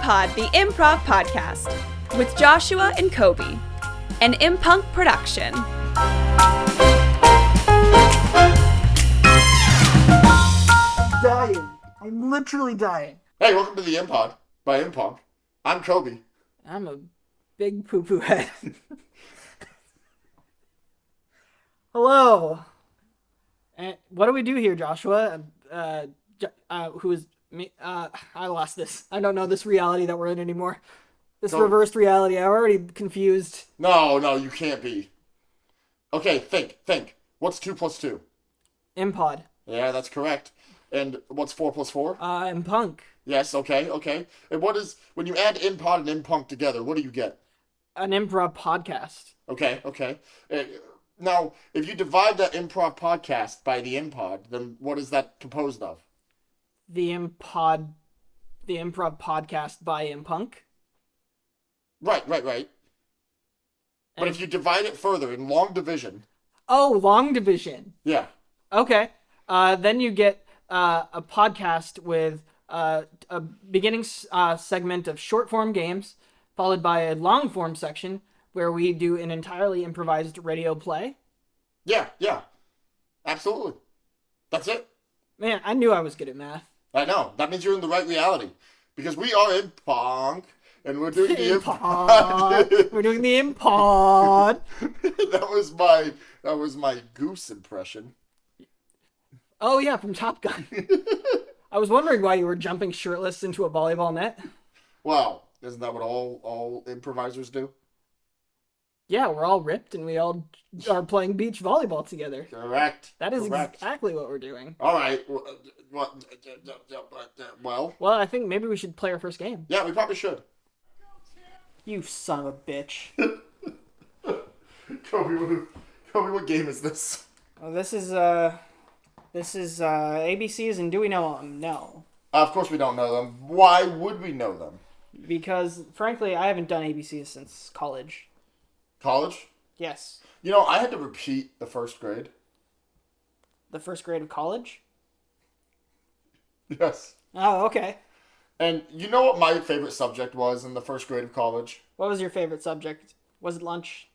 imPod, the Improv podcast, with Joshua and Koby, an imPunk production. Dying. I'm literally dying. Hey, welcome to the imPod by imPunk. I'm Koby. I'm a big poo-poo head. Hello. And what do we do here, Joshua? Who is me? I lost this. I don't know this reality that we're in anymore. This reversed reality. I'm already confused. No, you can't be. Okay, think. What's 2 plus 2? imPod. Yeah, that's correct. And what's 4 plus 4? imPunk. Yes, okay. And what is, when you add imPod and imPunk together, what do you get? An improv podcast. Okay. Now, if you divide that improv podcast by the imPod, then what is that composed of? The improv podcast by imPunk. Right. But if you divide it further in long division. Oh, long division. Yeah. Okay. Then you get a podcast with a beginning segment of short form games, followed by a long form section where we do an entirely improvised radio play. Yeah. Absolutely. That's it. Man, I knew I was good at math. I know. That means you're in the right reality. Because we are imPunk, and we're doing the imPod. We're doing the imPod. That was my goose impression. Oh yeah, from Top Gun. I was wondering why you were jumping shirtless into a volleyball net. Wow, isn't that what all improvisers do? Yeah, we're all ripped and we all are playing beach volleyball together. Correct. That is exactly what we're doing. All right. Well, I think maybe we should play our first game. Yeah, we probably should. You son of a bitch. Koby, what game is this? Well, this is ABCs, and do we know them? No. Of course we don't know them. Why would we know them? Because, frankly, I haven't done ABCs since college. College? Yes. You know, I had to repeat the first grade. The first grade of college? Yes. Oh, okay. And you know what my favorite subject was in the first grade of college? What was your favorite subject? Was it lunch?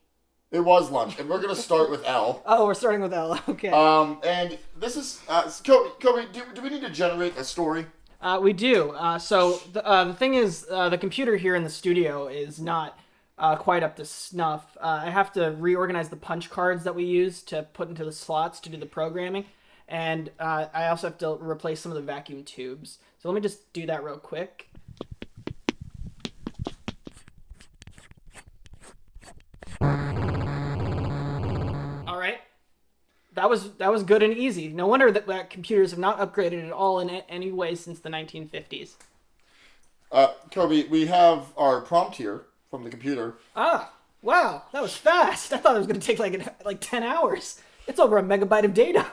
It was lunch, and we're going to start with L. Oh, we're starting with L. Okay. And this is... Koby, do we need to generate a story? We do. So the thing is, the computer here in the studio is not quite up to snuff. I have to reorganize the punch cards that we use to put into the slots to do the programming. And I also have to replace some of the vacuum tubes. So let me just do that real quick. All right. That was good and easy. No wonder that computers have not upgraded at all in any way since the 1950s. Koby, we have our prompt here from the computer. Ah, wow, that was fast. I thought it was going to take like 10 hours. It's over a megabyte of data.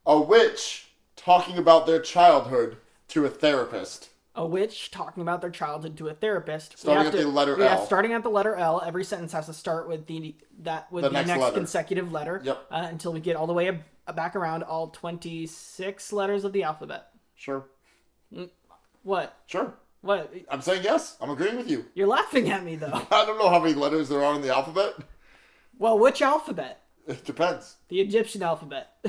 A witch talking about their childhood to a therapist. A witch talking about their childhood to a therapist. Starting at the letter L. Starting at the letter L. Every sentence has to start with the next consecutive letter. Yep. Until we get all the way back around all 26 letters of the alphabet. Sure. What? Sure. What? I'm saying yes. I'm agreeing with you. You're laughing at me, though. I don't know how many letters there are in the alphabet. Well, which alphabet? It depends. The Egyptian alphabet.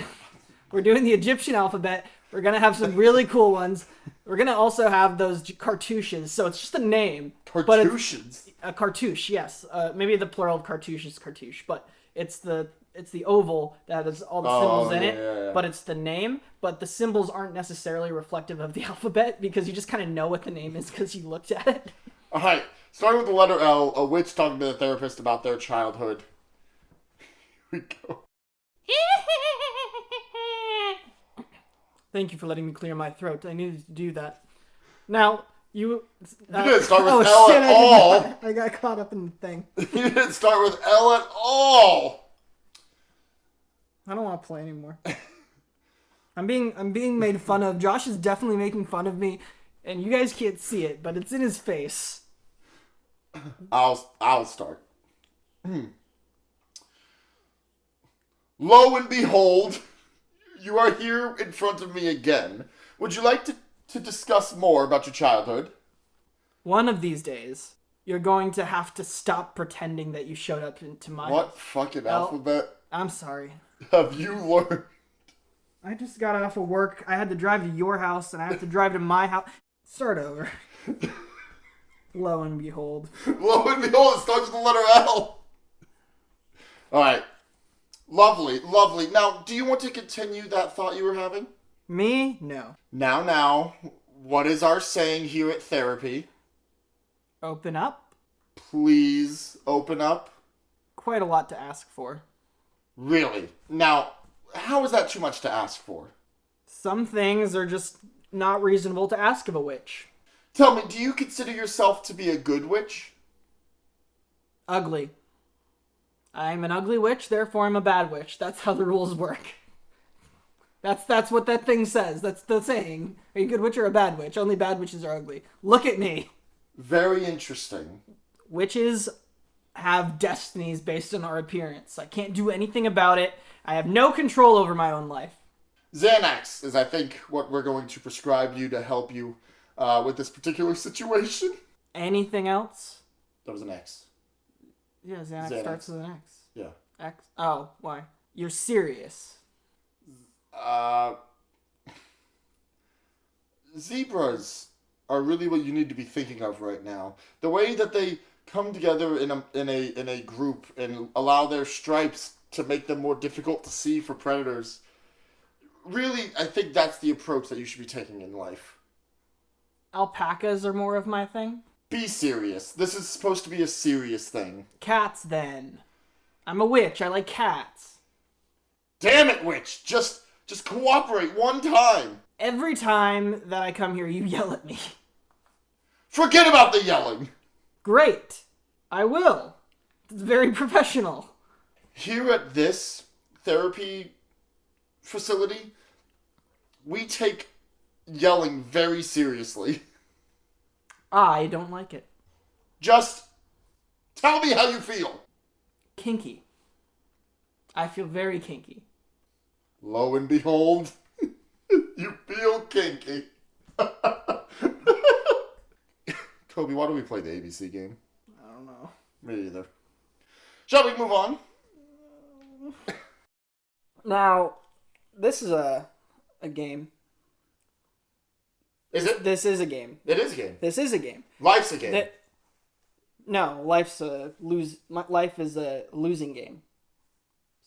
We're doing the Egyptian alphabet. We're going to have some really cool ones. We're going to also have those cartouches. So it's just a name. Cartouches? A cartouche, yes. Maybe the plural of cartouche is cartouche. But it's the oval that has all the symbols in it. Yeah. But it's the name. But the symbols aren't necessarily reflective of the alphabet because you just kind of know what the name is because you looked at it. All right. Starting with the letter L, a witch talking to the therapist about their childhood. Here we go. Thank you for letting me clear my throat. I needed to do that. Now, you didn't start with L at all. I got caught up in the thing. You didn't start with L at all. I don't want to play anymore. I'm being made fun of. Josh is definitely making fun of me, and you guys can't see it, but it's in his face. I'll start. Lo and behold, you are here in front of me again. Would you like to discuss more about your childhood? One of these days, you're going to have to stop pretending that you showed up into my What house. fucking alphabet I'm sorry. have you learned? I just got off of work. I had to drive to your house, and I have to drive to my house. Start over. Lo and behold. Lo and behold, it starts with the letter L. Alright. Lovely, lovely. Now, do you want to continue that thought you were having? Me? No. Now, what is our saying here at therapy? Open up? Please open up. Quite a lot to ask for. Really? Now, how is that too much to ask for? Some things are just not reasonable to ask of a witch. Tell me, do you consider yourself to be a good witch? Ugly. I'm an ugly witch, therefore I'm a bad witch. That's how the rules work. That's what that thing says. That's the saying. Are you a good witch or a bad witch? Only bad witches are ugly. Look at me. Very interesting. Witches have destinies based on our appearance. I can't do anything about it. I have no control over my own life. Xanax is, I think, what we're going to prescribe you to help you with this particular situation. Anything else? That was an X. Yeah, Xanax starts with an X. Yeah. X? Oh, why? You're serious. Zebras are really what you need to be thinking of right now. The way that they come together in a group and allow their stripes to make them more difficult to see for predators. Really, I think that's the approach that you should be taking in life. Alpacas are more of my thing. Be serious. This is supposed to be a serious thing. Cats, then. I'm a witch. I like cats. Damn it, witch! Just cooperate one time. Every time that I come here, you yell at me. Forget about the yelling. Great. I will. It's very professional. Here at this therapy facility, we take yelling very seriously. I don't like it. Just tell me how you feel. Kinky. I feel very kinky. Lo and behold, you feel kinky. Koby, why don't we play the ABC game? I don't know. Me either. Shall we move on? Now, this is a game. Is it? This is a game. It is a game. This is a game. Life's a game. No, life is a losing game.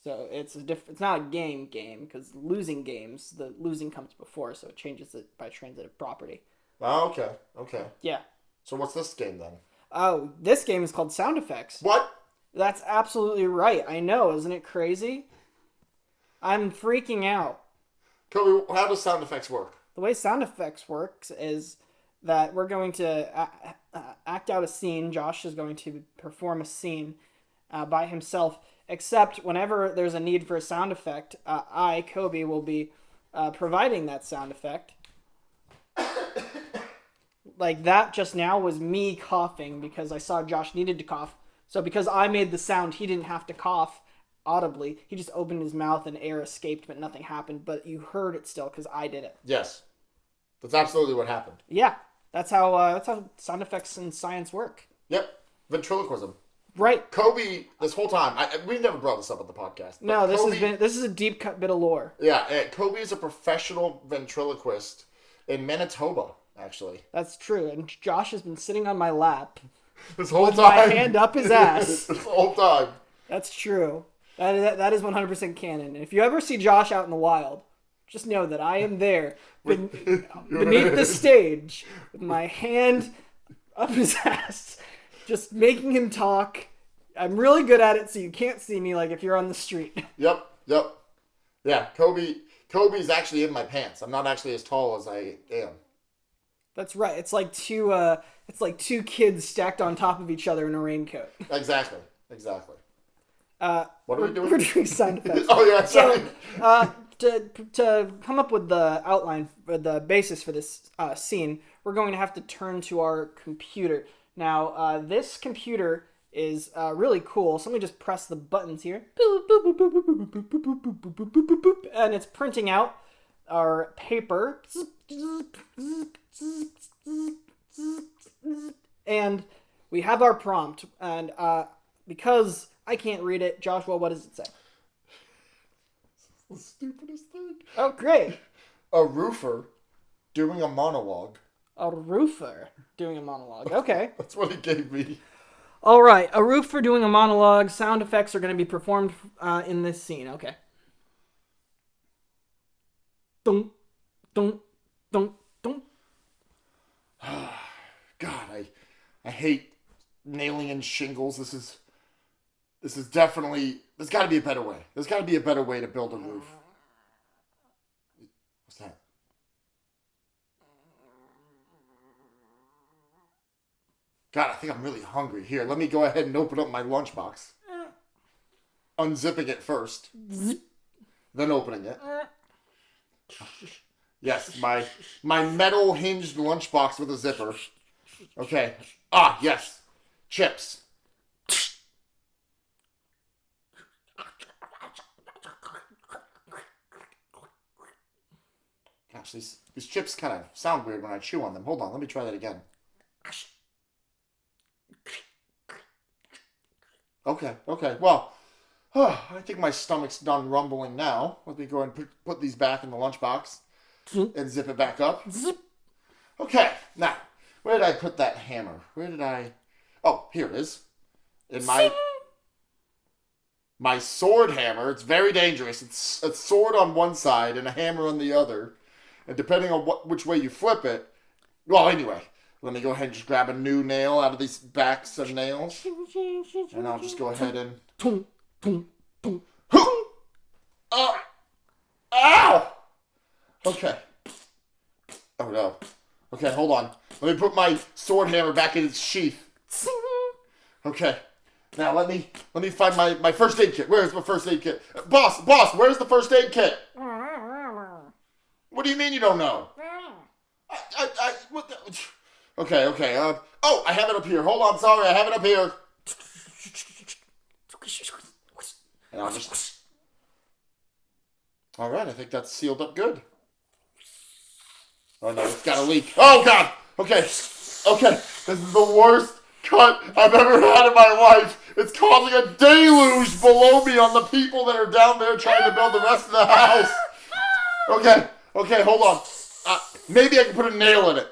So it's not a game because losing games, the losing comes before, so it changes it by transitive property. Oh, okay. Yeah. So what's this game then? Oh, this game is called Sound Effects. What? That's absolutely right. I know, isn't it crazy? I'm freaking out. Koby, how does sound effects work? The way Sound Effects works is that we're going to act out a scene. Josh is going to perform a scene by himself, except whenever there's a need for a sound effect, I, Koby, will be providing that sound effect. Like that just now was me coughing because I saw Josh needed to cough. So because I made the sound, he didn't have to cough audibly. He just opened his mouth and air escaped, but nothing happened. But you heard it still because I did it. Yes. That's absolutely what happened. Yeah. That's how sound effects and science work. Yep. Ventriloquism. Right. Koby, this whole time, we've never brought this up on the podcast. No, Koby, this is a deep cut bit of lore. Yeah, Koby is a professional ventriloquist in Manitoba, actually. That's true. And Josh has been sitting on my lap This whole with time. my hand up his ass. This whole time. That's true. That is 100% canon. And if you ever see Josh out in the wild, just know that I am there beneath the stage with my hand up his ass, just making him talk. I'm really good at it, so you can't see me like if you're on the street. Yep. Yeah, Koby's actually in my pants. I'm not actually as tall as I am. That's right. It's like two kids stacked on top of each other in a raincoat. Exactly. What are we doing? We're doing sound effects. Oh yeah, sorry. To come up with the outline, the basis for this scene, we're going to have to turn to our computer. Now, this computer is really cool. So let me just press the buttons here. And it's printing out our paper. And we have our prompt, and because I can't read it, Joshua, what does it say? The stupidest thing. Oh, great. A roofer doing a monologue. A roofer doing a monologue. Okay. That's what he gave me. All right. A roofer doing a monologue. Sound effects are going to be performed in this scene. Okay. Dun, dun, dun, dun. God, I hate nailing in shingles. This is definitely. There's got to be a better way. There's got to be a better way to build a roof. What's that? God, I think I'm really hungry. Here, let me go ahead and open up my lunchbox. Unzipping it first. Then opening it. Yes, my metal hinged lunchbox with a zipper. Okay. Ah, yes. Chips. Gosh, these chips kind of sound weird when I chew on them. Hold on, let me try that again. Okay. Well, I think my stomach's done rumbling now. Let me go and put these back in the lunchbox and zip it back up. Okay, now, where did I put that hammer? Oh, here it is. In my sword hammer. It's very dangerous. It's a sword on one side and a hammer on the other. And depending on which way you flip it... Well, anyway, let me go ahead and just grab a new nail out of these backs of nails. And I'll just go ahead and... Ow! Okay. Oh, no. Okay, hold on. Let me put my sword hammer back in its sheath. Okay. Now, let me find my first aid kit. Where's my first aid kit? Boss, where's the first aid kit? What do you mean you don't know? What the... Okay. Oh, I have it up here. Hold on, sorry, I have it up here. And I'll just... Alright, I think that's sealed up good. Oh no, it's got a leak. Oh god! Okay. This is the worst cut I've ever had in my life. It's causing a deluge below me on the people that are down there trying to build the rest of the house. Okay, hold on. Maybe I can put a nail in it.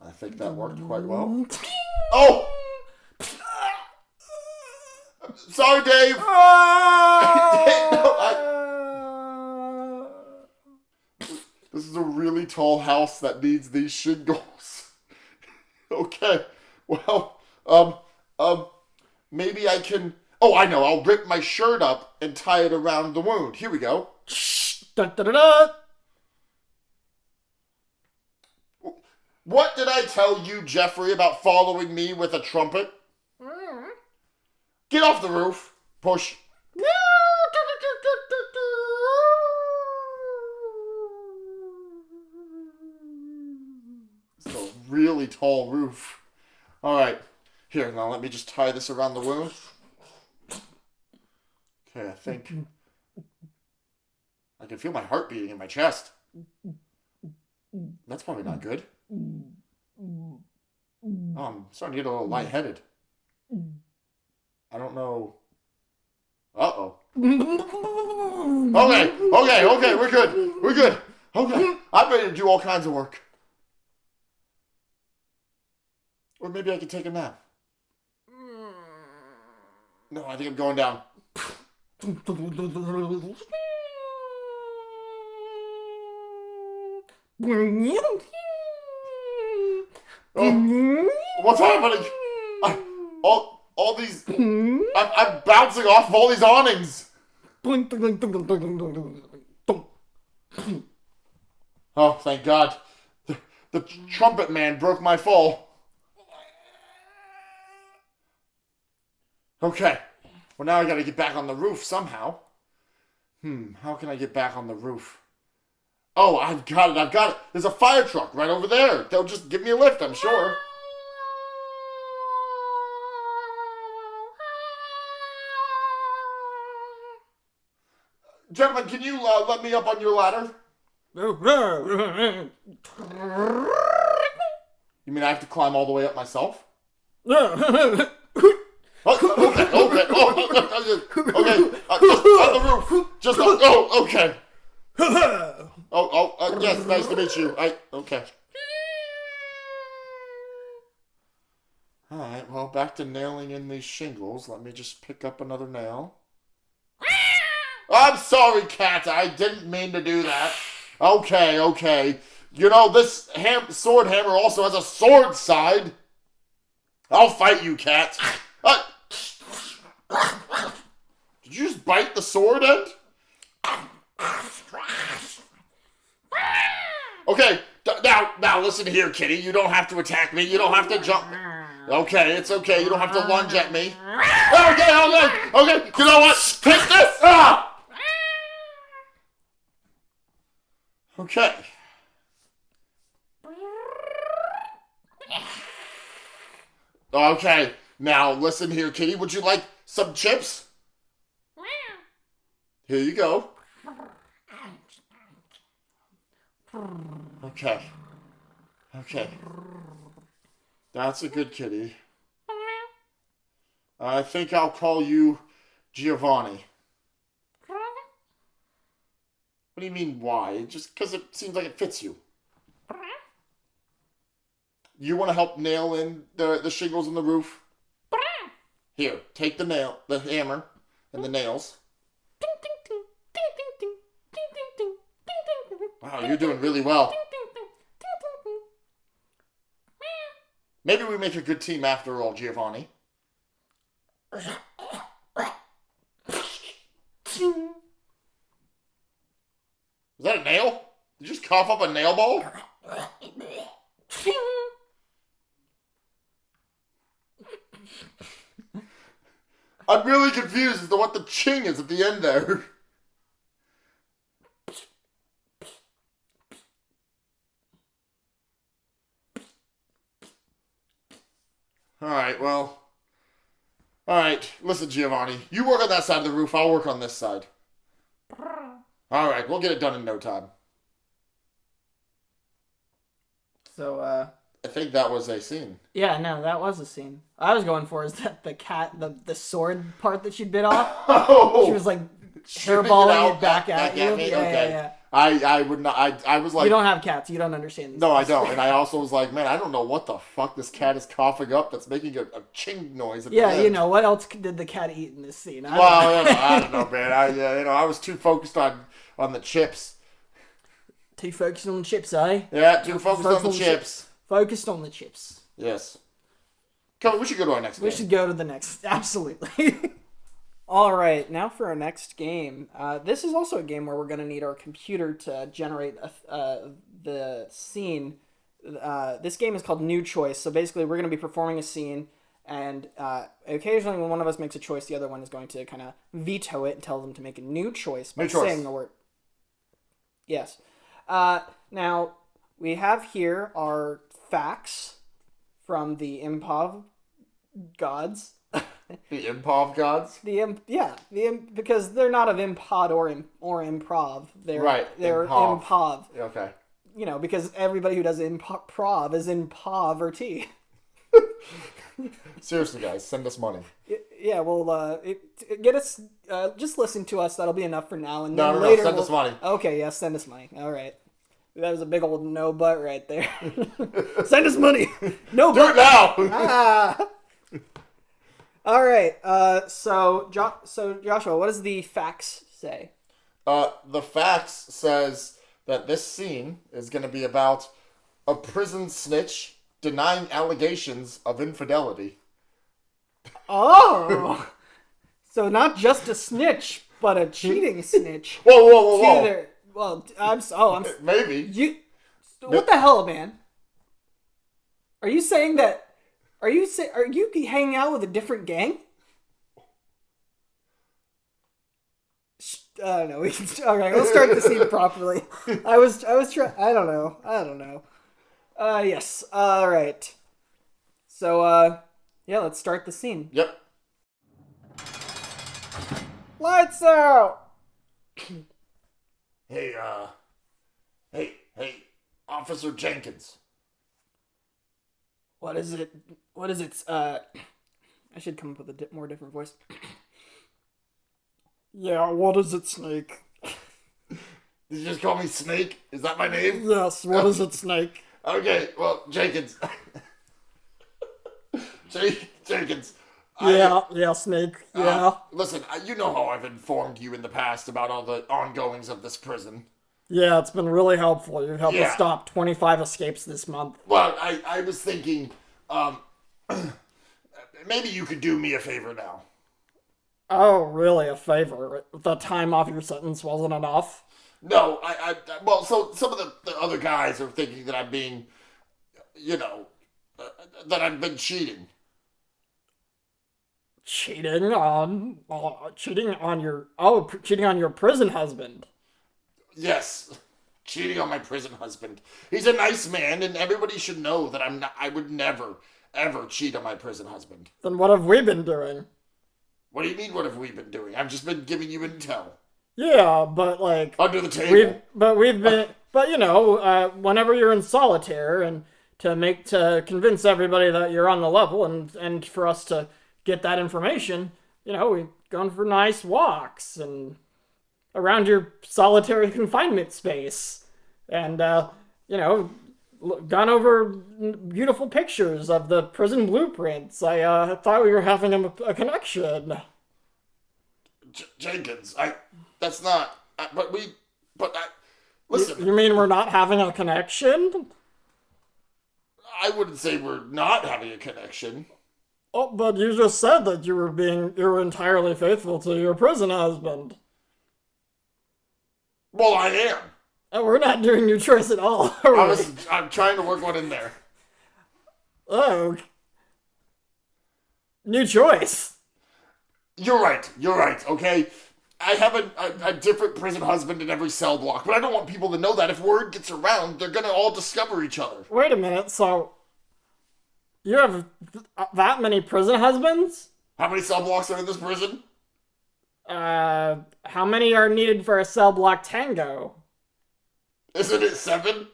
I think that worked quite well. Oh! Sorry, Dave. This is a really tall house that needs these shingles. Okay. Well, maybe I can... Oh, I know. I'll rip my shirt up and tie it around the wound. Here we go. Dun, dun, dun, dun. What did I tell you, Jeffrey, about following me with a trumpet? Get off the roof. Push. It's a really tall roof. All right. Here, now let me just tie this around the wound. Okay, I think I can feel my heart beating in my chest. That's probably not good. Oh, I'm starting to get a little lightheaded. I don't know. Uh-oh. Okay, we're good. Okay, I'm ready to do all kinds of work. Or maybe I could take a nap. No, I think I'm going down. Oh, what's happening? All these... I'm bouncing off of all these awnings. Oh, thank God. The trumpet man broke my fall. Okay. Well, now I gotta get back on the roof somehow. How can I get back on the roof? Oh, I've got it. There's a fire truck right over there. They'll just give me a lift, I'm sure. Gentlemen, can you let me up on your ladder? You mean I have to climb all the way up myself? Oh, Okay. Just on the roof. Just on. Oh, okay. Yes. Nice to meet you. Okay. All right. Well, back to nailing in these shingles. Let me just pick up another nail. I'm sorry, cat. I didn't mean to do that. Okay. You know, this sword hammer also has a sword side. I'll fight you, cat. Did you just bite the sword end? Okay, now listen here, kitty. You don't have to attack me. You don't have to jump. Okay, it's okay. You don't have to lunge at me. Okay. You know what? Take this. Okay. Okay, now listen here, kitty. Would you like some chips? Here you go. Okay. That's a good kitty. I think I'll call you Giovanni. What do you mean, why? Just because it seems like it fits you. You want to help nail in the shingles in the roof? Here, take the hammer, and the nails. Wow, you're doing really well. Maybe we make a good team after all, Giovanni. Is that a nail? Did you just cough up a nail ball? I'm really confused as to what the ching is at the end there. Alright, listen, Giovanni. You work on that side of the roof, I'll work on this side. Alright, we'll get it done in no time. So, I think that was a scene. Yeah, no, that was a scene. I was going for is that the cat, the sword part that she bit off. Oh! She was like hairballing it back at you. Me? Yeah, Okay. yeah. I would not. I was like, you don't have cats. You don't understand these no, things. I don't. And I also was like, man, I don't know what the fuck this cat is coughing up that's making a ching noise. At the end. You know, what else did the cat eat in this scene? I don't know, man. I was too focused on the chips. Too focused on the chips, eh? Yeah, too focused on the chips. Focused on the chips. Yes. Come on, we should go to our next game. We should go to the next. Absolutely. All right, now for our next game. This is also a game where we're going to need our computer to generate the scene. This game is called New Choice. So basically, we're going to be performing a scene, and occasionally when one of us makes a choice, the other one is going to kind of veto it and tell them to make a new choice by saying the word. Yes. Now, we have here our facts from the improv gods. The improv gods? Because they're not of imPod or improv. They're improv. Okay. You know, because everybody who does improv is in poverty. Seriously, guys, send us money. Yeah, well, get us. Just listen to us. That'll be enough for now. And then No, later send us money. Okay, yeah, send us money. All right. That was a big old no butt right there. Send us money. No butt. Do it now. All right. So Joshua, what does the facts say? The facts says that this scene is going to be about a prison snitch denying allegations of infidelity. Oh, so not just a snitch, but a cheating snitch. Whoa. Well, Maybe. What the hell, man? Are you saying that? Are you hanging out with a different gang? I don't know. All right, we'll start the scene properly. I was trying. I don't know. Yes. All right. So, let's start the scene. Yep. Lights out. Hey, Hey, Officer Jenkins. What is it? I should come up with a more different voice. Yeah, what is it, Snake? Did you just call me Snake? Is that my name? Yes, what is it, Snake? Okay, well, Jenkins. Jenkins. Yeah, Snake, yeah. Listen, you know how I've informed you in the past about all the ongoings of this prison. Yeah, it's been really helpful. You've helped Yeah. us stop 25 escapes this month. Well, I was thinking, maybe you could do me a favor now. Oh, really? A favor? The time off your sentence wasn't enough? No, well, so some of the other guys are thinking that I'm being, that I've been cheating. Cheating on your prison husband. Yes, cheating on my prison husband. He's a nice man, and everybody should know that I would never, ever cheat on my prison husband. Then what have we been doing? What do you mean, what have we been doing? I've just been giving you intel. Yeah, but Under the table. Whenever you're in solitaire and to convince everybody that you're on the level and for us to get that information, we've gone for nice walks and around your solitary confinement space and, gone over beautiful pictures of the prison blueprints. I thought we were having a connection. Jenkins, that's not, listen. You mean we're not having a connection? I wouldn't say we're not having a connection. Oh, but you just said that you were entirely faithful to your prison husband. Well, I am. And we're not doing new choice at all, are we? I'm trying to work one in there. Oh. New choice. You're right, okay? I have a different prison husband in every cell block, but I don't want people to know that. If word gets around, they're gonna all discover each other. Wait a minute, so you have that many prison husbands? How many cell blocks are in this prison? How many are needed for a cell block tango? Isn't it 7?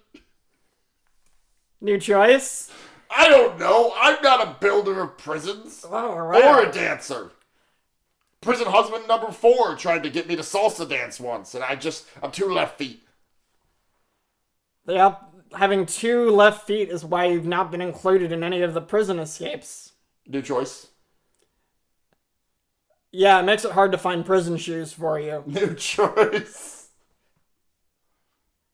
New choice? I don't know. I'm not a builder of prisons. Oh, right. Or a dancer. Prison husband number 4 tried to get me to salsa dance once, and I'm 2 left feet. Yep, having 2 left feet is why you've not been included in any of the prison escapes. New choice. Yeah, it makes it hard to find prison shoes for you. New choice.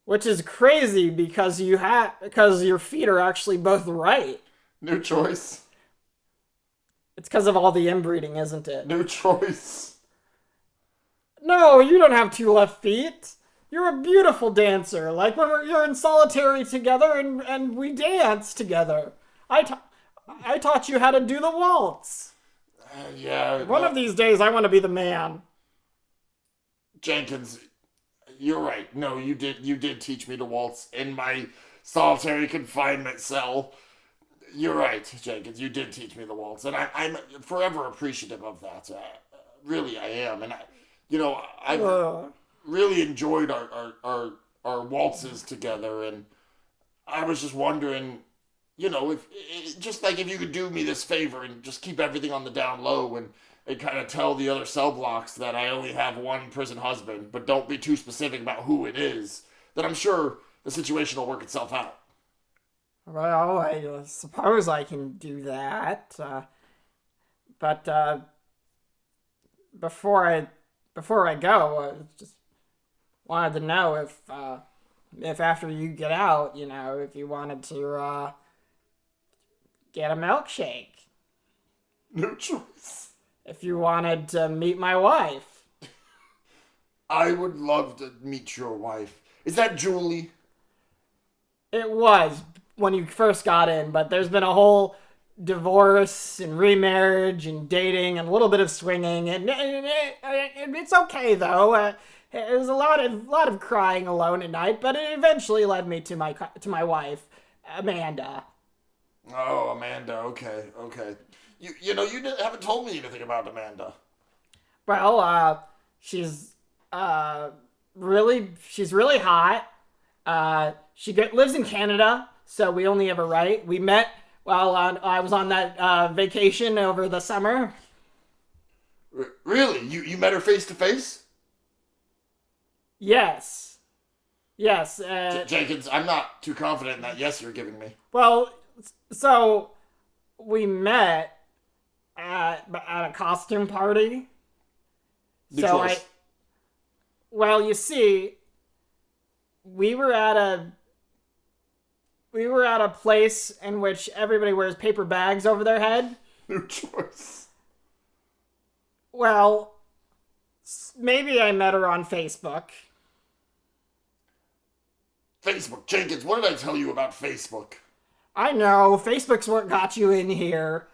Which is crazy because your feet are actually both right. New choice. It's because of all the inbreeding, isn't it? New choice. No, you don't have 2 left feet. You're a beautiful dancer. Like when you're in solitary together and we dance together. I taught you how to do the waltz. Yeah. One of these days I want to be the man. Jenkins, you're right. No, you did teach me to waltz in my solitary confinement cell. You're right, Jenkins. You did teach me the waltz, and I'm forever appreciative of that. Really, I am, and I've really enjoyed our waltzes together, and I was just wondering, if you could do me this favor and just keep everything on the down low and kind of tell the other cell blocks that I only have one prison husband, but don't be too specific about who it is, then I'm sure the situation will work itself out. Well, I suppose I can do that. But before I go, I just wanted to know if after you get out, if you wanted to get a milkshake. No choice. If you wanted to meet my wife. I would love to meet your wife. Is that Julie? It was when you first got in, but there's been a whole divorce and remarriage and dating and a little bit of swinging, and it's okay though. It was a lot of crying alone at night, but it eventually led me to my wife, Amanda. Oh, Amanda. Okay. You haven't told me anything about Amanda. Well, she's really hot. lives in Canada, so we only have a right. We met while I was on that vacation over the summer. Really? You met her face to face? Yes. Yes. Jenkins, I'm not too confident in that yes you're giving me. Well, so we met at a costume party. Well, you see, we were at a place in which everybody wears paper bags over their head. New choice. Well, maybe I met her on Facebook. Facebook, Jenkins, what did I tell you about Facebook? I know, Facebook's what got you in here.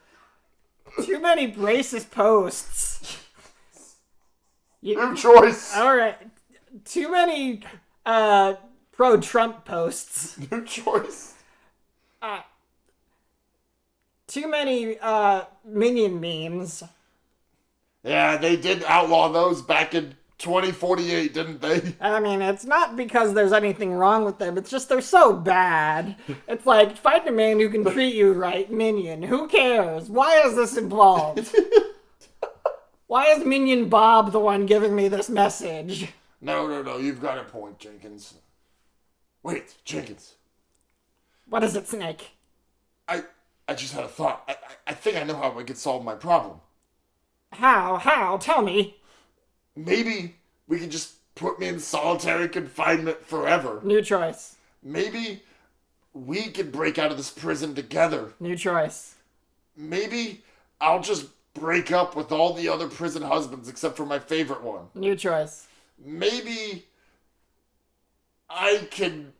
Too many racist posts. New choice. Alright. Too many pro-Trump posts. New choice. Too many Minion memes. Yeah, they did outlaw those back in 2048, didn't they? I mean, it's not because there's anything wrong with them. It's just they're so bad. It's like, find a man who can treat you right, Minion. Who cares? Why is this involved? Why is Minion Bob the one giving me this message? No, you've got a point, Jenkins. Wait, Jenkins. What is it, Snake? I just had a thought. I think I know how we could solve my problem. How? Tell me. Maybe we could just put me in solitary confinement forever. New choice. Maybe we could break out of this prison together. New choice. Maybe I'll just break up with all the other prison husbands except for my favorite one. New choice. Maybe I can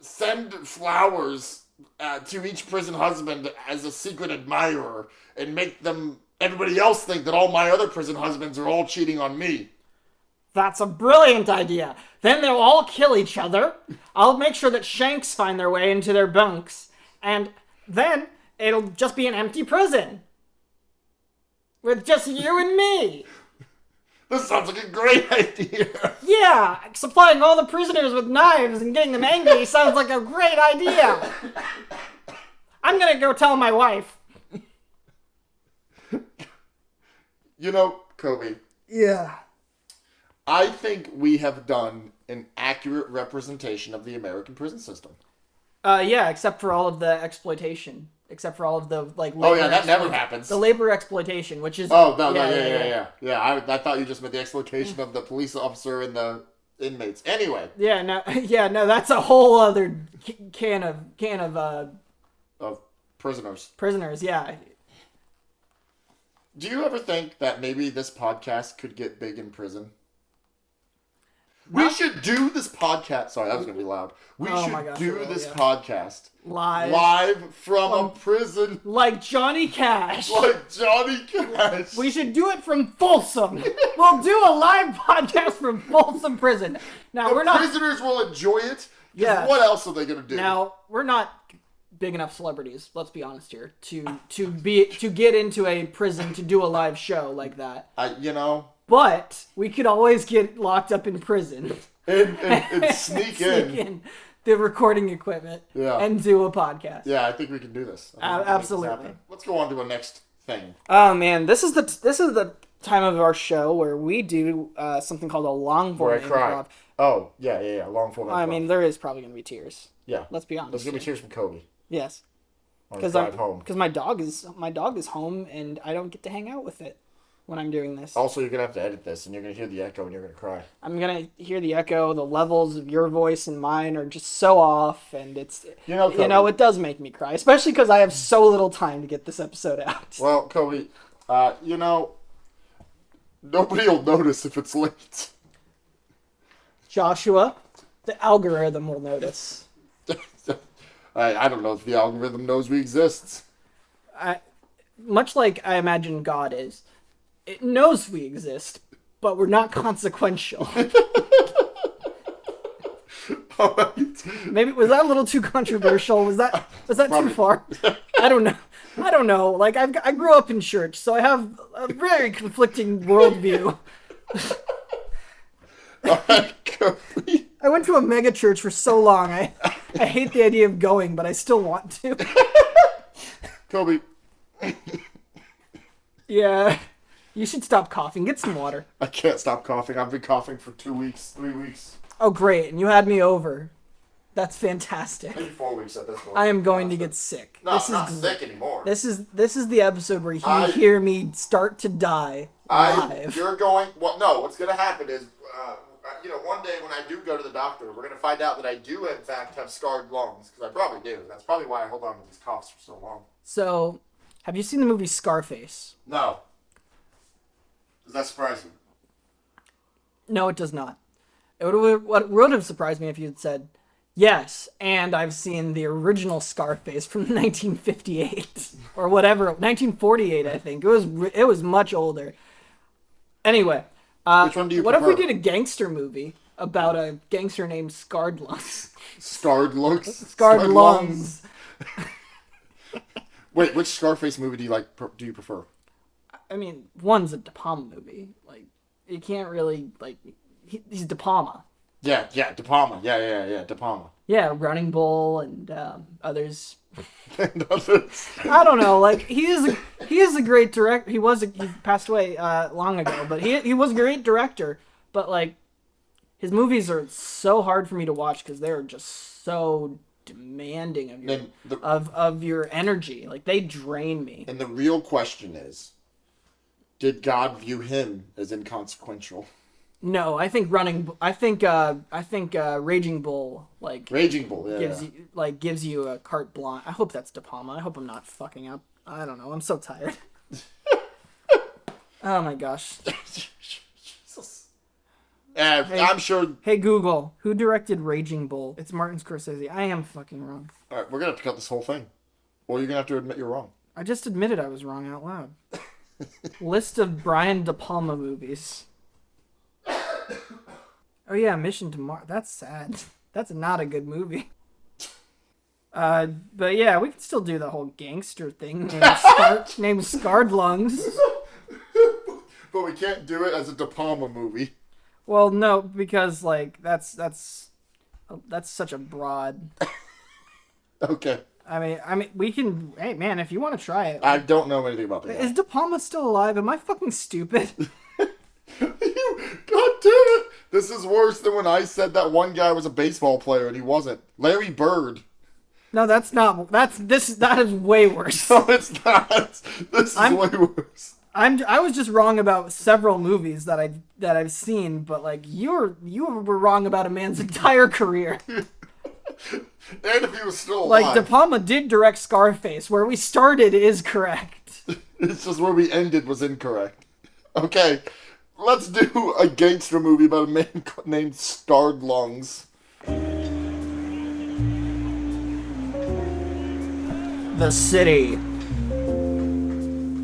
send flowers to each prison husband as a secret admirer and make everybody else think that all my other prison husbands are all cheating on me. That's a brilliant idea. Then they'll all kill each other. I'll make sure that shanks find their way into their bunks. And then it'll just be an empty prison. With just you and me. This sounds like a great idea. Yeah, supplying all the prisoners with knives and getting them angry sounds like a great idea. I'm gonna go tell my wife. You know, Koby. Yeah. I think we have done an accurate representation of the American prison system. Yeah, except for all of the exploitation. Except for all of the, like, labor. Oh, yeah, that never happens. The labor exploitation, which is... Oh, no, yeah. I thought you just meant the exploitation of the police officer and the inmates. Anyway. Yeah, no, that's a whole other can of prisoners. Prisoners, yeah. Do you ever think that maybe this podcast could get big in prison? We should do this podcast. Sorry, that was going to be loud. We should do this podcast live from a prison. Like Johnny Cash. Like Johnny Cash. We should do it from Folsom. We'll do a live podcast from Folsom Prison. Now, the prisoners will enjoy it. Yeah. What else are they going to do? Now, we're not big enough celebrities, let's be honest here, to get into a prison to do a live show like that. But we could always get locked up in prison and sneak in the recording equipment and do a podcast. Yeah, I think we can do this. Absolutely. Let's go on to a next thing. Oh man, this is the time of our show where we do something called a long form improv. Oh yeah, long form improv. I mean, there is probably gonna be tears. Yeah, let's be honest. There's gonna be tears from Koby. Yes. Because my dog is home and I don't get to hang out with it when I'm doing this. Also, you're gonna have to edit this, and you're gonna hear the echo, and you're gonna cry. I'm gonna hear the echo. The levels of your voice and mine are just so off, and it's Koby, it does make me cry, especially because I have so little time to get this episode out. Well, Koby, nobody will notice if it's late. Joshua, the algorithm will notice. I don't know if the algorithm knows we exist. Much like I imagine God is. It knows we exist, but we're not consequential. Maybe was that a little too controversial? Was that too far? I don't know. Like I grew up in church, so I have a very conflicting worldview. All right, Koby. I went to a mega church for so long. I hate the idea of going, but I still want to. Koby. Yeah. You should stop coughing. Get some water. I can't stop coughing. I've been coughing for 2 weeks, 3 weeks. Oh, great. And you had me over. That's fantastic. Maybe 4 weeks at this point. I am going to get sick. No, I'm not sick anymore. This is the episode where you hear me start to die live. You're going... Well, no, what's going to happen is, one day when I do go to the doctor, we're going to find out that I do, in fact, have scarred lungs. Because I probably do. That's probably why I hold on to these coughs for so long. So, have you seen the movie Scarface? No. Does that surprise you? No, it does not. What would have surprised me if you had said, yes, and I've seen the original Scarface from 1958 or whatever, 1948, I think. It was much older. Anyway, which one do you what prefer? if we did a gangster movie about a gangster named Scarred Lungs? Scarred Lungs? Scarred Lungs. Wait, which Scarface movie do you prefer? I mean, one's a De Palma movie. Like, you can't really, like, he's De Palma. Yeah, De Palma. Yeah, De Palma. Yeah, Running Bull and others. And others. I don't know. Like, he is a great director. He passed away long ago, but he was a great director. But like, his movies are so hard for me to watch because they're just so demanding of your energy. Like, they drain me. And the real question is, did God view him as inconsequential? No, I think Raging Bull, like, Raging Bull, yeah. gives you a carte blanche. I hope that's De Palma. I hope I'm not fucking up. I don't know. I'm so tired. Oh my gosh. I'm sure. Hey Google, who directed Raging Bull? It's Martin Scorsese. I am fucking wrong. All right, we're gonna have to cut this whole thing, or you're gonna have to admit you're wrong. I just admitted I was wrong out loud. List of Brian De Palma movies. Oh yeah, Mission to Mars. That's sad. That's not a good movie. But yeah, we can still do the whole gangster thing named Scarred Lungs. But we can't do it as a De Palma movie. Well, no, because like that's such a broad. Okay. I mean, we can. Hey, man, if you want to try it. I don't know anything about that. Is De Palma still alive? Am I fucking stupid? God damn it! This is worse than when I said that one guy was a baseball player and he wasn't. Larry Bird. No, that's not. That is way worse. No, it's not. This is way worse. I was just wrong about several movies that I've seen, but like you were wrong about a man's entire career. And if he was still alive. Like, De Palma did direct Scarface. Where we started is correct. It's just where we ended was incorrect. Okay, let's do a gangster movie about a man named Scarred Lungs. The city.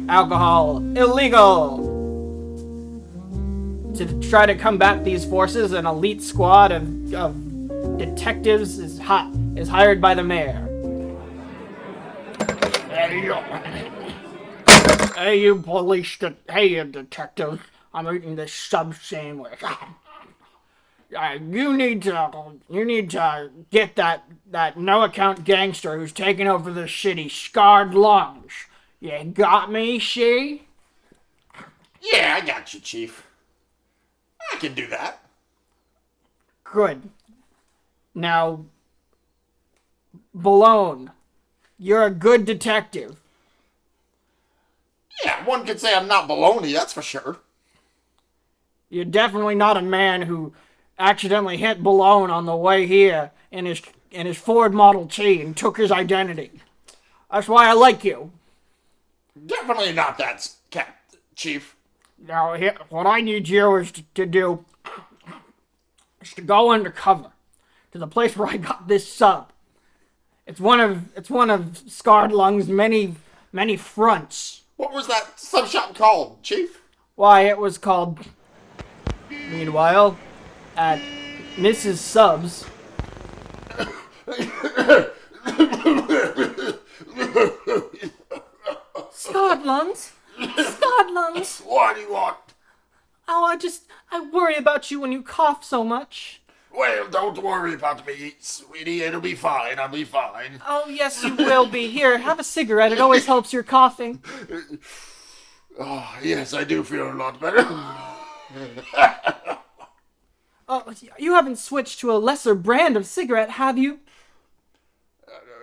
Alcohol illegal. To try to combat these forces, an elite squad of detectives is hired by the mayor. Hey, you police! Hey, you detective! I'm eating this sub sandwich. You need to get that no account gangster who's taking over the city, Scarred Lungs. You got me, she? Yeah, I got you, Chief. I can do that. Good. Now, Balone, you're a good detective. Yeah, one could say I'm not baloney, that's for sure. You're definitely not a man who accidentally hit Balone on the way here in his Ford Model T and took his identity. That's why I like you. Definitely not that, Chief. Now, what I need you is to do is to go undercover to the place where I got this sub. It's one of Scarred Lungs' many fronts. What was that sub shop called, Chief? Why, it was called. Meanwhile, at Mrs. Sub's. Scarred Lungs? Scarred Lungs? What do you want? Oh, I worry about you when you cough so much. Well, don't worry about me, sweetie. It'll be fine. I'll be fine. Oh, yes, you will be. Here, have a cigarette. It always helps your coughing. Oh, yes, I do feel a lot better. Oh, you haven't switched to a lesser brand of cigarette, have you?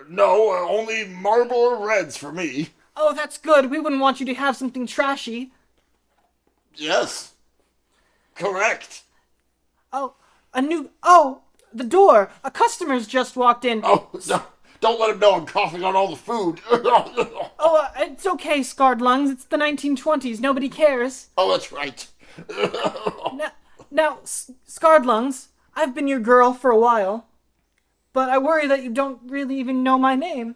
No, only Marlboro Reds for me. Oh, that's good. We wouldn't want you to have something trashy. Yes. Correct. Oh, the door. A customer's just walked in. Oh, no, don't let him know I'm coughing on all the food. Oh, it's okay, Scarred Lungs. It's the 1920s. Nobody cares. Oh, that's right. Now, Scarred Lungs, I've been your girl for a while, but I worry that you don't really even know my name.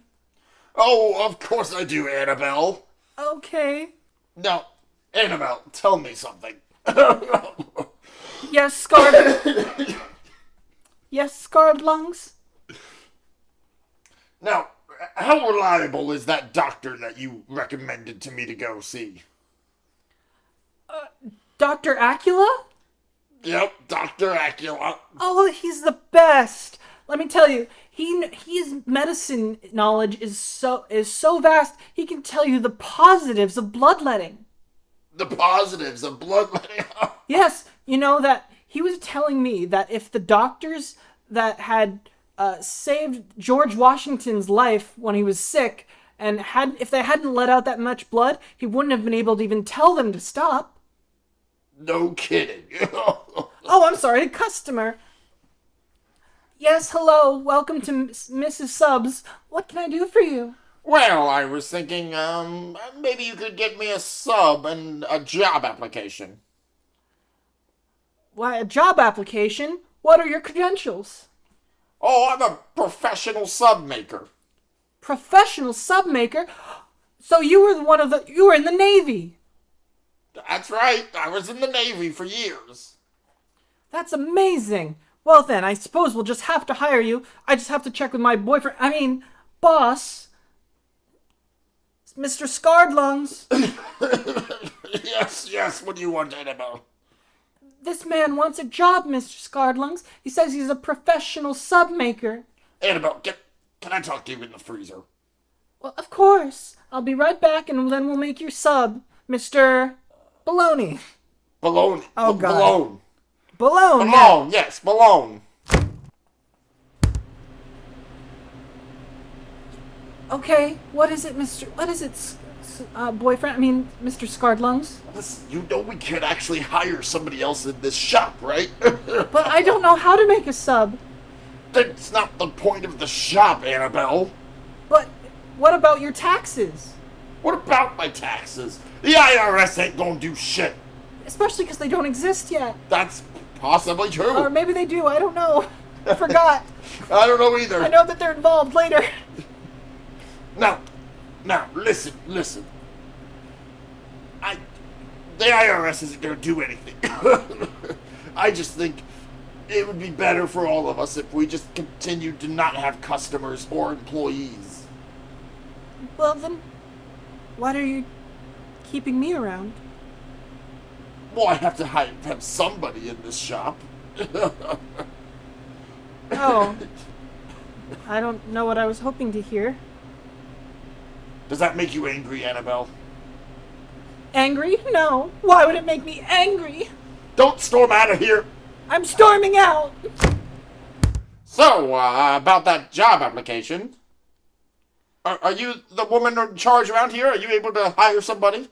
Oh, of course I do, Annabelle. Okay. Now, Annabelle, tell me something. Yes, Scarred... Yes, Scarred Lungs? Now, how reliable is that doctor that you recommended to me to go see? Dr. Acula? Yep, Dr. Acula. Oh, he's the best. Let me tell you, his medicine knowledge is so vast. He can tell you the positives of bloodletting. The positives of bloodletting. Yes, you know that he was telling me that if the doctors that had saved George Washington's life when he was sick and if they hadn't let out that much blood, he wouldn't have been able to even tell them to stop. No kidding. Oh, I'm sorry, customer. Yes, hello. Welcome to Mrs. Subs. What can I do for you? Well, I was thinking, maybe you could get me a sub and a job application. Why, a job application? What are your credentials? Oh, I'm a professional sub maker. Professional sub maker? So you were in the Navy. That's right. I was in the Navy for years. That's amazing. Well then, I suppose we'll just have to hire you. I just have to check with my boss. Mr. Scarred Lungs. Yes, what do you want, Annabelle? This man wants a job, Mr. Scarred Lungs. He says he's a professional sub maker. Annabelle, can I talk to you in the freezer? Well, of course. I'll be right back and then we'll make your sub, Mr. Baloney. Baloney. Oh, God. Balone. Balone, Balone, yeah. yes, balone. Okay, what is it, boyfriend? Mr. Scarred Lungs? Listen, you know we can't actually hire somebody else in this shop, right? But I don't know how to make a sub. That's not the point of the shop, Annabelle. But what about your taxes? What about my taxes? The IRS ain't gonna do shit. Especially because they don't exist yet. That's possibly true. Or maybe they do, I don't know. I forgot. I don't know either. I know that they're involved later. Now, listen. The IRS isn't gonna do anything. I just think it would be better for all of us if we just continued to not have customers or employees. Well then, why are you keeping me around? Well, I have to have somebody in this shop. Oh. I don't know what I was hoping to hear. Does that make you angry, Annabelle? Angry? No. Why would it make me angry? Don't storm out of here! I'm storming out! So, about that job application. Are you the woman in charge around here? Are you able to hire somebody?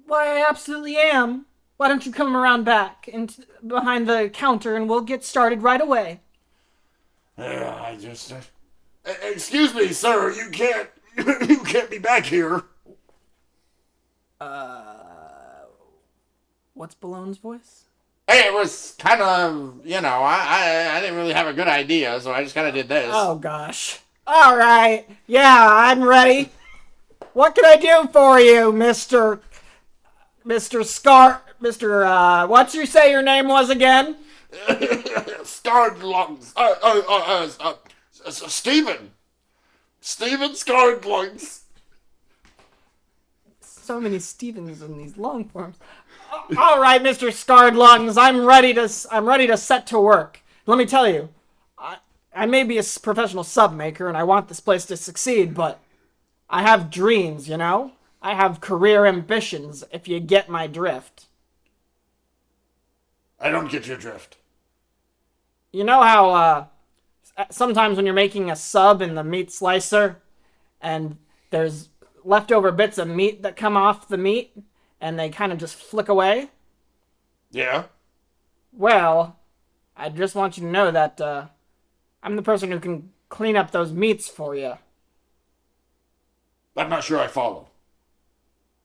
Why, I absolutely am. Why don't you come around back and behind the counter and we'll get started right away. I just... excuse me, sir. You can't... you can't be back here. What's Ballone's voice? Hey, it was kind of, I didn't really have a good idea, so I just kind of did this. Oh, gosh. All right. Yeah, I'm ready. What can I do for you, Mr. What's you say your name was again? Scarred Lungs. Steven. Steven Scarred Lungs. So many Stevens in these long forms. All right, Mr. Scarred Lungs, I'm ready to set to work. Let me tell you, I may be a professional sub maker and I want this place to succeed, but I have dreams, you know? I have career ambitions, if you get my drift. I don't get your drift. You know how, sometimes when you're making a sub in the meat slicer, and there's leftover bits of meat that come off the meat, and they kind of just flick away? Yeah? Well, I just want you to know that, I'm the person who can clean up those meats for you. I'm not sure I follow.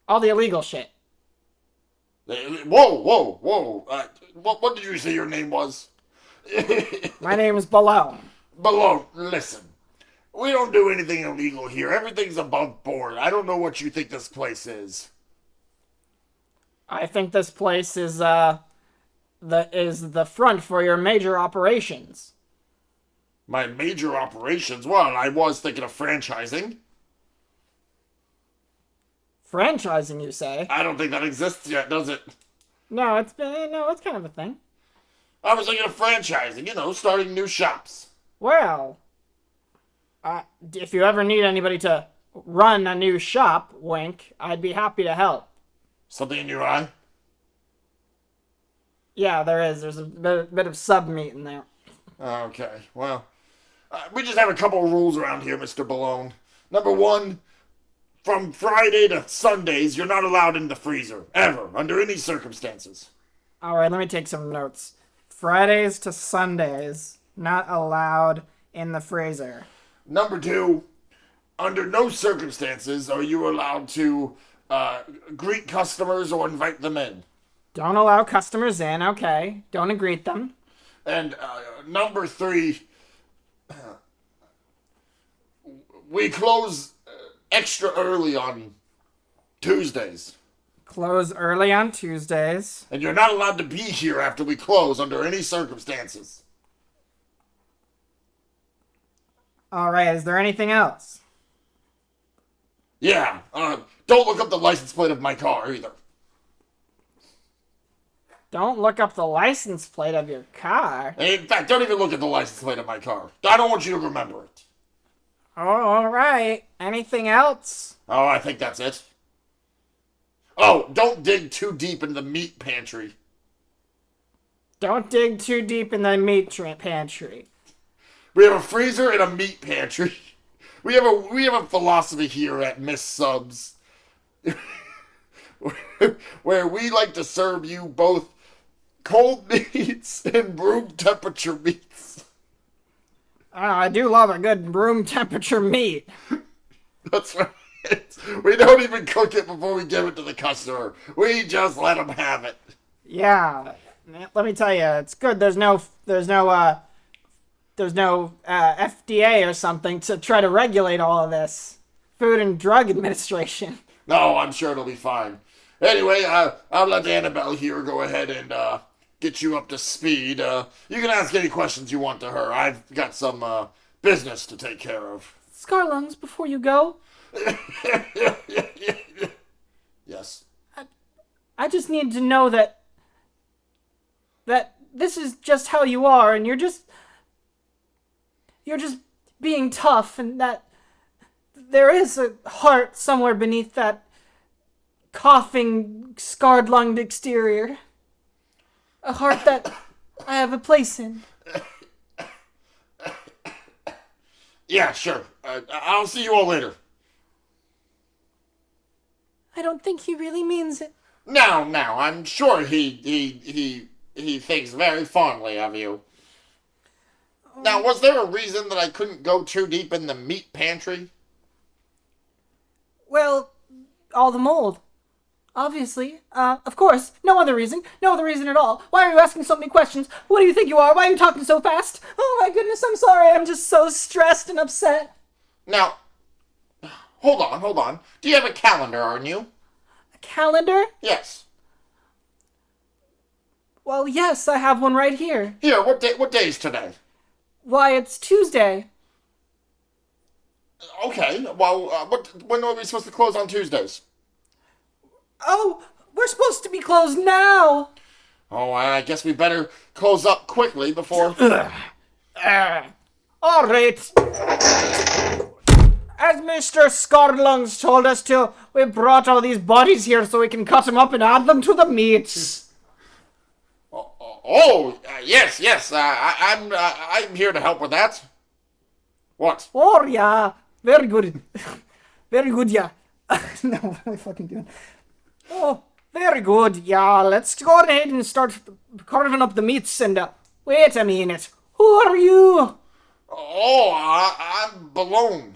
All the illegal shit. Whoa. What did you say your name was? My name is Balone. Below, listen. We don't do anything illegal here. Everything's above board. I don't know what you think this place is. I think this place is the front for your major operations. My major operations? Well, I was thinking of franchising. Franchising, you say? I don't think that exists yet, does it? No, it's kind of a thing. I was thinking of franchising, you know, starting new shops. Well, if you ever need anybody to run a new shop, wink, I'd be happy to help. Something in your eye? Yeah, there is. There's a bit of sub meat in there. Okay, well, we just have a couple of rules around here, Mr. Balone. Number one, from Friday to Sundays, you're not allowed in the freezer, ever, under any circumstances. Alright, let me take some notes. Fridays to Sundays, not allowed in the freezer. Number two, under no circumstances are you allowed to greet customers or invite them in. Don't allow customers in, okay. Don't greet them. And number three, we close extra early on Tuesdays. Close early on Tuesdays. And you're not allowed to be here after we close under any circumstances. Alright, is there anything else? Yeah, don't look up the license plate of my car either. Don't look up the license plate of your car. In fact, don't even look at the license plate of my car. I don't want you to remember it. Oh, alright. Anything else? Oh, I think that's it. Oh, don't dig too deep in the meat pantry. Don't dig too deep in the meat pantry. We have a freezer and a meat pantry. We have a philosophy here at Miss Subs, where we like to serve you both cold meats and room temperature meats. I do love a good room temperature meat. That's right. We don't even cook it before we give it to the customer. We just let them have it. Yeah, let me tell you, it's good. There's no FDA or something to try to regulate all of this. Food and Drug Administration. No, I'm sure it'll be fine. Anyway, I'll let Annabelle here go ahead and get you up to speed. You can ask any questions you want to her. I've got some business to take care of. Scarlungs, before you go. Yes. I just need to know that this is just how you are, and you're just being tough, and that there is a heart somewhere beneath that coughing, scarred-lunged exterior. A heart that I have a place in. Yeah, sure. I'll see you all later. I don't think he really means it. No, I'm sure he thinks very fondly of you. Now, was there a reason that I couldn't go too deep in the meat pantry? Well, all the mold. Obviously. Of course. No other reason. No other reason at all. Why are you asking so many questions? What do you think you are? Why are you talking so fast? Oh my goodness, I'm sorry. I'm just so stressed and upset. Now, hold on. Do you have a calendar, aren't you? A calendar? Yes. Well, yes, I have one right here. Here, what day is today? Why, it's Tuesday. Okay, well, when are we supposed to close on Tuesdays? Oh, we're supposed to be closed now. Oh, I guess we better close up quickly before... All right. As Mr. Scarlung's told us to, we brought all these bodies here so we can cut them up and add them to the meats. Yes. I'm here to help with that. What? Oh, yeah. Very good. Very good, yeah. No, what am I fucking doing? Oh, very good. Yeah, let's go ahead and start carving up the meats and, wait a minute. Who are you? Oh, I'm Balone.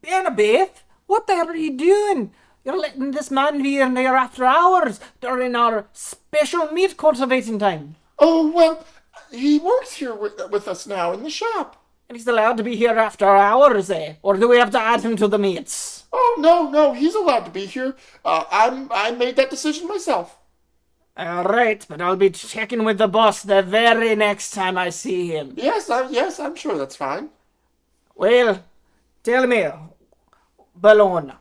Annabeth, what the hell are you doing? You're letting this man be in there after hours during our special meat cultivating time. Oh, well, he works here with us now in the shop. And he's allowed to be here after hours, eh? Or do we have to add him to the meats? Oh, no, he's allowed to be here. I made that decision myself. All right, but I'll be checking with the boss the very next time I see him. Yes, I'm sure that's fine. Well, tell me, Balone,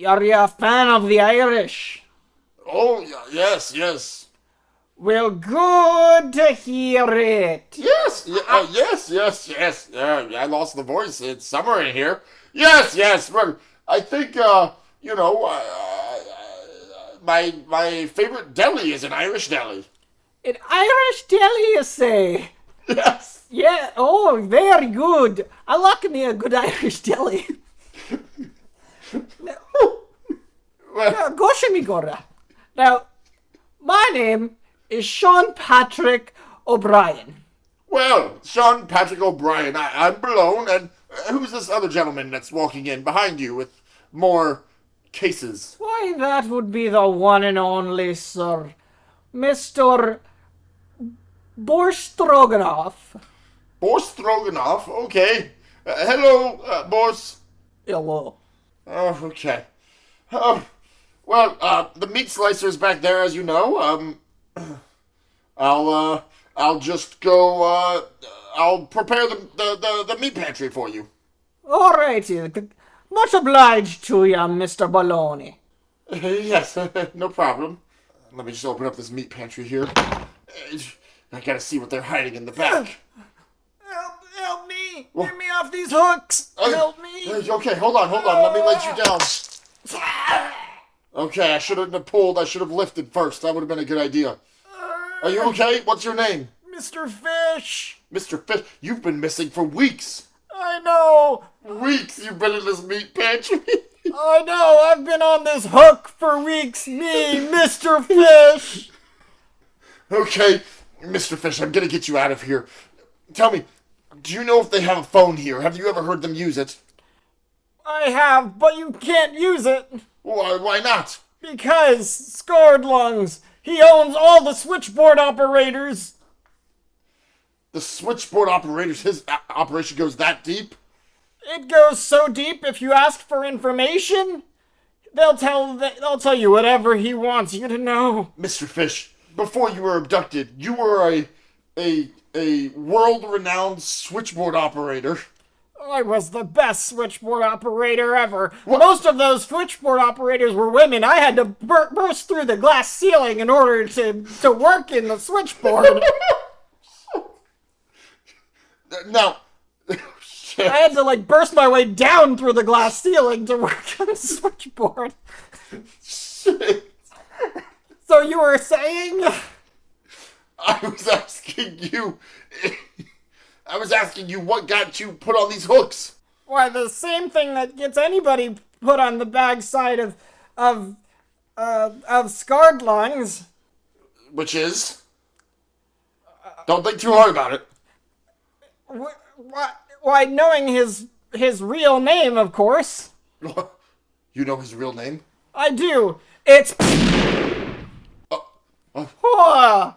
are you a fan of the Irish? Oh, yes. Well, good to hear it. Yes. Yeah, I lost the voice. It's summer in here. Yes. Well, I think, my favorite deli is an Irish deli. An Irish deli, you say? Yes. Yeah, oh, very good. I like me a good Irish deli. Gosh, me gora. Now, my name is Sean Patrick O'Brien. Well, Sean Patrick O'Brien, I'm Balone, and who's this other gentleman that's walking in behind you with more cases? Why, that would be the one and only, sir. Mr. Borscht Stroganoff. Borscht Stroganoff, okay. Hello, Boris. Hello. Oh, okay. The meat slicer's back there, as you know. I'll just go, I'll prepare the meat pantry for you. Alrighty. Much obliged to you, Mr. Baloney. Yes, no problem. Let me just open up this meat pantry here. I gotta see what they're hiding in the back. Help me! What? Get me off these hooks! Help me! Okay, hold on. Let me let you down. Okay, I shouldn't have pulled. I should have lifted first. That would have been a good idea. Are you okay? What's your name? Mr. Fish. Mr. Fish, you've been missing for weeks. I know. Weeks you've been in this meat pantry. I know. I've been on this hook for weeks. Me, Mr. Fish. Okay, Mr. Fish, I'm gonna get you out of here. Tell me, do you know if they have a phone here? Have you ever heard them use it? I have, but you can't use it. Why not? Because Scarlung, he owns all the switchboard operators. The switchboard operators, his operation goes that deep? It goes so deep, if you ask for information, they'll tell you whatever he wants you to know. Mr. Fish, before you were abducted, you were a world-renowned switchboard operator. I was the best switchboard operator ever. What? Most of those switchboard operators were women. I had to burst through the glass ceiling in order to work in the switchboard. Now, I had to burst my way down through the glass ceiling to work on the switchboard. Shit. So you were saying? I was asking you what got you put on these hooks. Why, the same thing that gets anybody put on the backside of Scarlung. Which is? Don't think too hard about it. Why, knowing his real name, of course. You know his real name? I do. It's... Oh,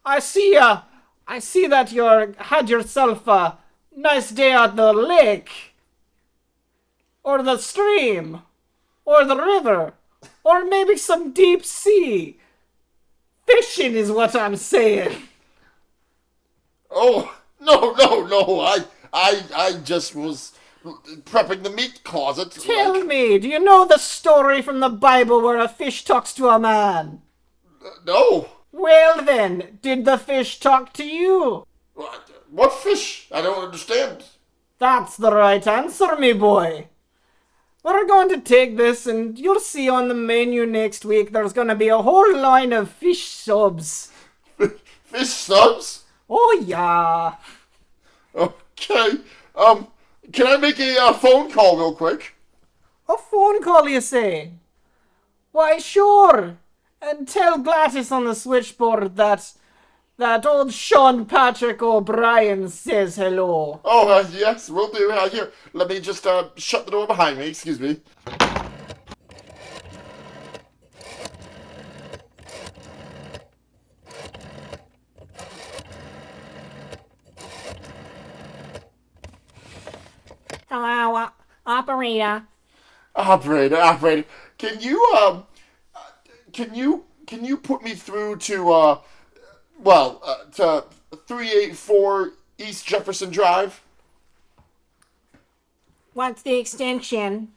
I see that you had yourself a nice day at the lake, or the stream, or the river, or maybe some deep sea. Fishing is what I'm saying. Oh, no. I just was prepping the meat closet. Tell me, do you know the story from the Bible where a fish talks to a man? No. Well then, did the fish talk to you? What fish? I don't understand. That's the right answer, me boy. We're going to take this and you'll see on the menu next week there's going to be a whole line of fish subs. Fish subs? Oh yeah. Okay. Can I make a phone call real quick? A phone call, you say? Why, sure. And tell Gladys on the switchboard that old Sean Patrick O'Brien says hello. Oh, yes, we'll do. Here, let me just shut the door behind me. Excuse me. Hello, operator. Operator, can you put me through to to 384 East Jefferson Drive? What's the extension?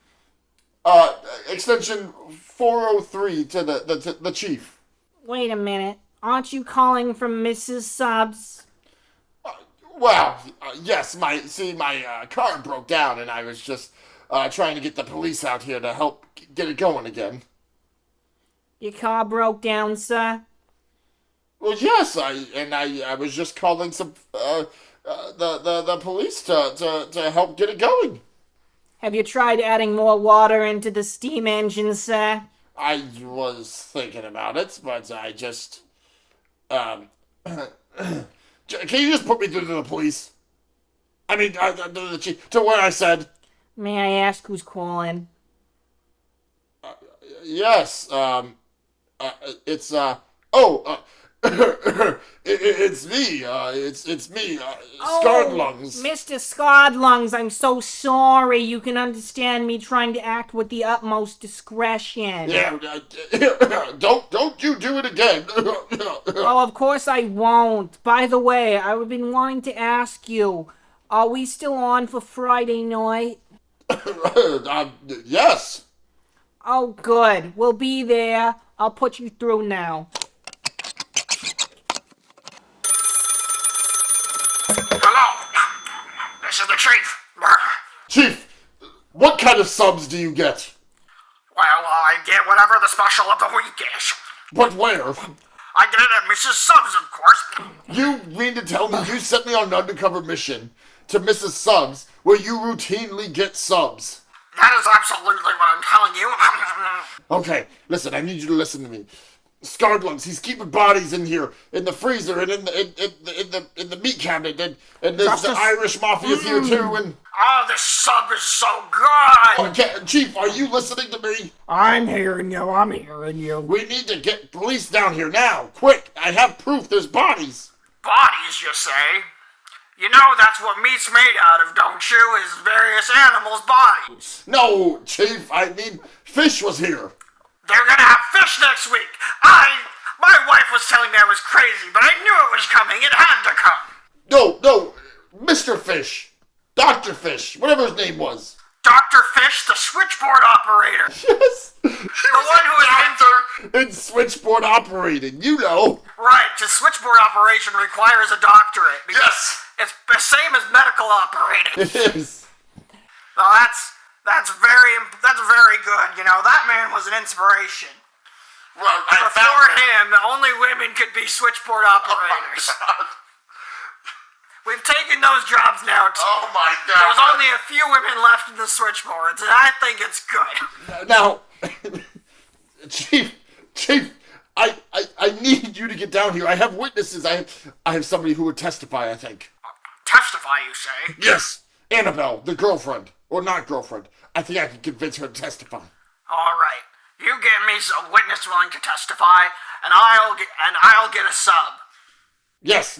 Extension 403 to the chief. Wait a minute. Aren't you calling from Mrs. Subs? Yes, my car broke down and I was just trying to get the police out here to help get it going again. Your car broke down, sir? Well, yes, I was just calling some the police to help get it going. Have you tried adding more water into the steam engine, sir? I was thinking about it, but I just can you just put me through to the police? I mean, to the chief, to what I said. May I ask who's calling? Yes. It's it's me. It's me. Scarlungs. Mr. Scarlungs, I'm so sorry. You can understand me trying to act with the utmost discretion. Yeah. Don't you do it again. Oh, of course I won't. By the way, I've been wanting to ask you, are we still on for Friday night? Yes. Oh, good. We'll be there. I'll put you through now. Hello. This is the chief. Chief, what kind of subs do you get? Well, I get whatever the special of the week is. But where? I get it at Mrs. Subs, of course. You mean to tell me you sent me on an undercover mission to Mrs. Subs where you routinely get subs? That is absolutely what I'm telling you. Okay, listen, I need you to listen to me. Scarlungs, he's keeping bodies in here, in the freezer, and in the meat cabinet, and there's the Irish mafia's here too, and... Oh, this sub is so good! Okay, Chief, are you listening to me? I'm hearing you. We need to get police down here now, quick! I have proof there's bodies! Bodies, you say? You know that's what meat's made out of, don't you? Is various animals' bodies. No, Chief, I mean, fish was here. They're gonna have fish next week. My wife was telling me I was crazy, but I knew it was coming. It had to come. No, Mr. Fish. Dr. Fish, whatever his name was. Dr. Fish, the switchboard operator. Yes. The one who has been... In switchboard operating, you know. Right, the switchboard operation requires a doctorate. Yes. It's the same as medical operating. It is. Well, that's very good. You know, that man was an inspiration. Well, Before him, only women could be switchboard operators. We've taken those jobs now, too. Oh my God. There's only a few women left in the switchboards, and I think it's good. Now, Chief, I need you to get down here. I have witnesses. I have somebody who would testify, I think. Testify, you say? Yes, Annabelle, the girlfriend. Or not girlfriend. I think I can convince her to testify. All right. You get me a witness willing to testify, and I'll get a sub. Yes,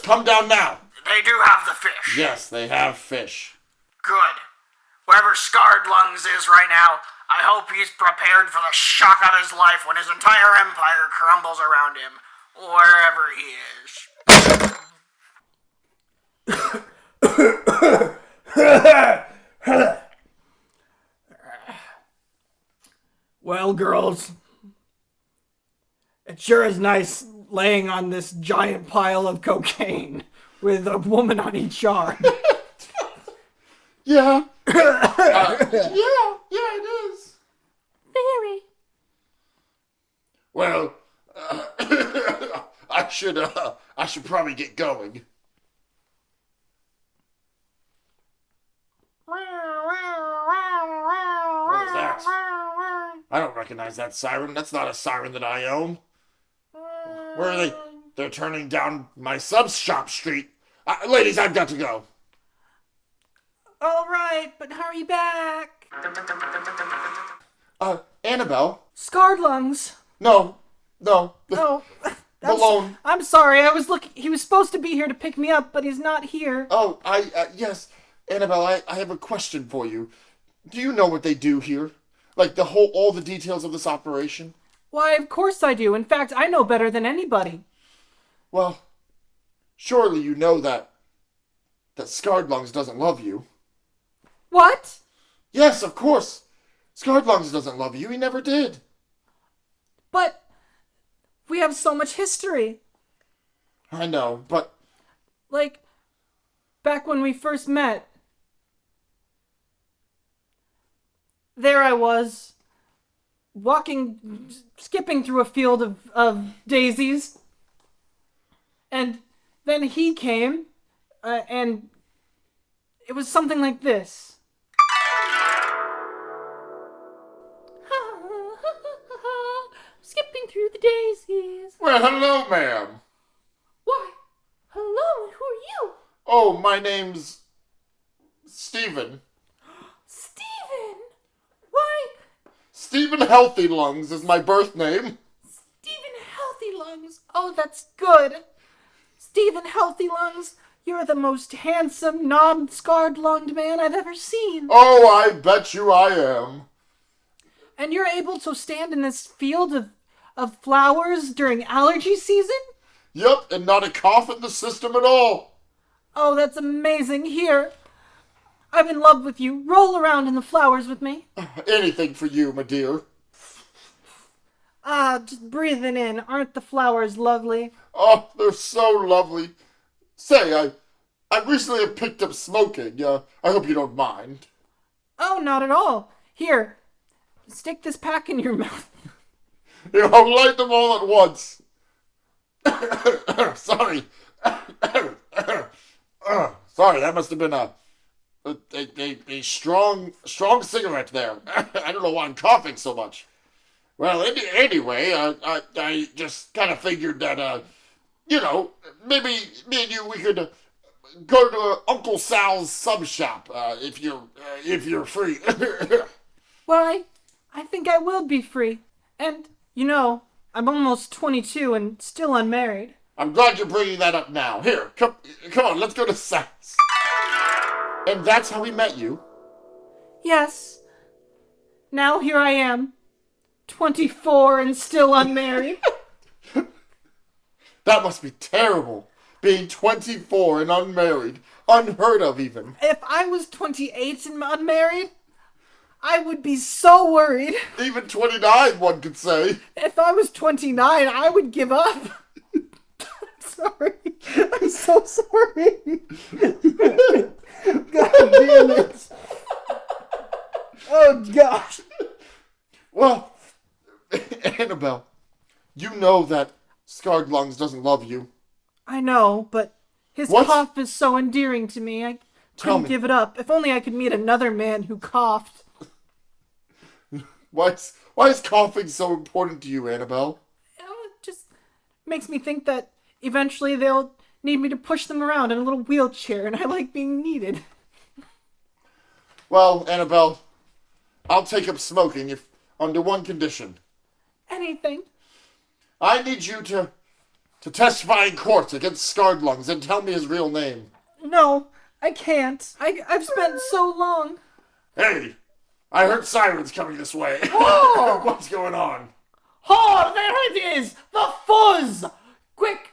come down now. They do have the fish. Yes, they have fish. Good. Wherever Scarred Lungs is right now, I hope he's prepared for the shock of his life when his entire empire crumbles around him, wherever he is. Well, girls, it sure is nice laying on this giant pile of cocaine with a woman on each arm. Yeah. Yeah, it is. Very. Well, I should probably get going. What is that? I don't recognize that siren. That's not a siren that I own. Where are they? They're turning down my sub shop street. Ladies, I've got to go. All right, but hurry back. Annabelle? Scarlungs. No. Oh, Malone. I'm sorry. I was looking. He was supposed to be here to pick me up, but he's not here. Oh, yes. Annabelle, I have a question for you. Do you know what they do here? Like all the details of this operation? Why, of course I do. In fact, I know better than anybody. Well, surely you know that Scarlungs doesn't love you. What? Yes, of course. Scarlungs doesn't love you. He never did. But we have so much history. I know, but... Like, back when we first met, there I was, skipping through a field of daisies, and then he came, and it was something like this. Skipping through the daisies. Well, hello, ma'am. Why, hello, and who are you? Oh, my name's... Stephen. Stephen! Why, Stephen Healthy Lungs is my birth name. Stephen Healthy Lungs. Oh, that's good. Stephen Healthy Lungs, you're the most handsome, non-scarred lunged man I've ever seen. Oh, I bet you I am. And you're able to stand in this field of flowers during allergy season? Yep, and not a cough in the system at all. Oh, that's amazing. Here, I'm in love with you. Roll around in the flowers with me. Anything for you, my dear. Ah, just breathing in. Aren't the flowers lovely? Oh, they're so lovely. Say, I recently have picked up smoking. I hope you don't mind. Oh, not at all. Here, stick this pack in your mouth. Here, I'll light them all at once. Sorry. Sorry, that must have been a strong cigarette there. I don't know why I'm coughing so much. Well, anyway, I just kind of figured that, maybe me and you, we could go to Uncle Sal's sub shop, if you're free. Why, I think I will be free. And, I'm almost 22 and still unmarried. I'm glad you're bringing that up now. Here, come on, let's go to Sal's. And that's how we met you? Yes. Now here I am, 24 and still unmarried. That must be terrible, being 24 and unmarried. Unheard of, even. If I was 28 and unmarried, I would be so worried. Even 29, one could say. If I was 29, I would give up. Sorry. I'm so sorry. God damn it. Oh, gosh. Well, Annabelle, you know that Scarred Lungs doesn't love you. I know, but his What? cough is so endearing to me. I couldn't give it up. If only I could meet another man who coughed. Why is coughing so important to you, Annabelle? It just makes me think that eventually they'll need me to push them around in a little wheelchair, and I like being needed. Well, Annabelle, I'll take up smoking if under one condition. Anything. I need you to testify in court against Scarred Lungs and tell me his real name. No, I can't. I've spent so long. Hey, I heard sirens coming this way. Oh! What's going on? Oh, there it is! The fuzz! Quick!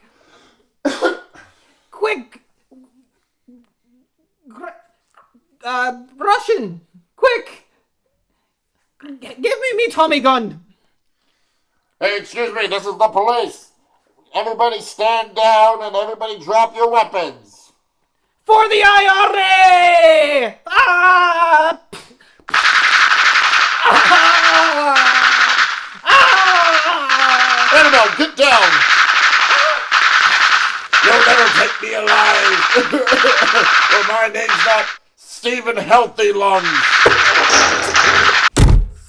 Quick! Russian! Quick! Give me Tommy gun! Hey, excuse me, this is the police. Everybody stand down and everybody drop your weapons. For the IRA! Ah! Annabelle, get down! You'll never take me alive! Well, my name's not Stephen Healthy Lungs.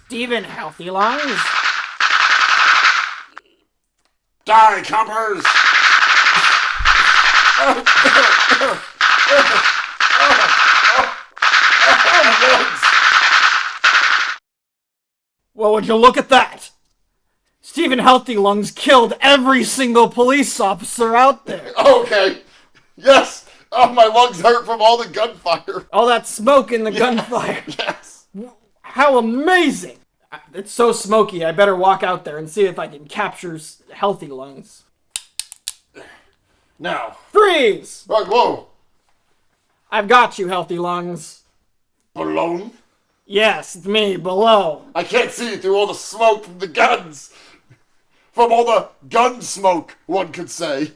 Stephen Healthy Lungs? Die, coppers! Well, would you look at that? Stephen Healthy Lungs killed every single police officer out there. Okay. Yes. Oh, my lungs hurt from all the gunfire. All that smoke in the gunfire. Yes. How amazing! It's so smoky, I better walk out there and see if I can capture Healthy Lungs. Now. Freeze! Right, whoa. I've got you, Healthy Lungs. Balloon? Yes, it's me, below. I can't see through all the smoke from the guns. From all the gun smoke, one could say.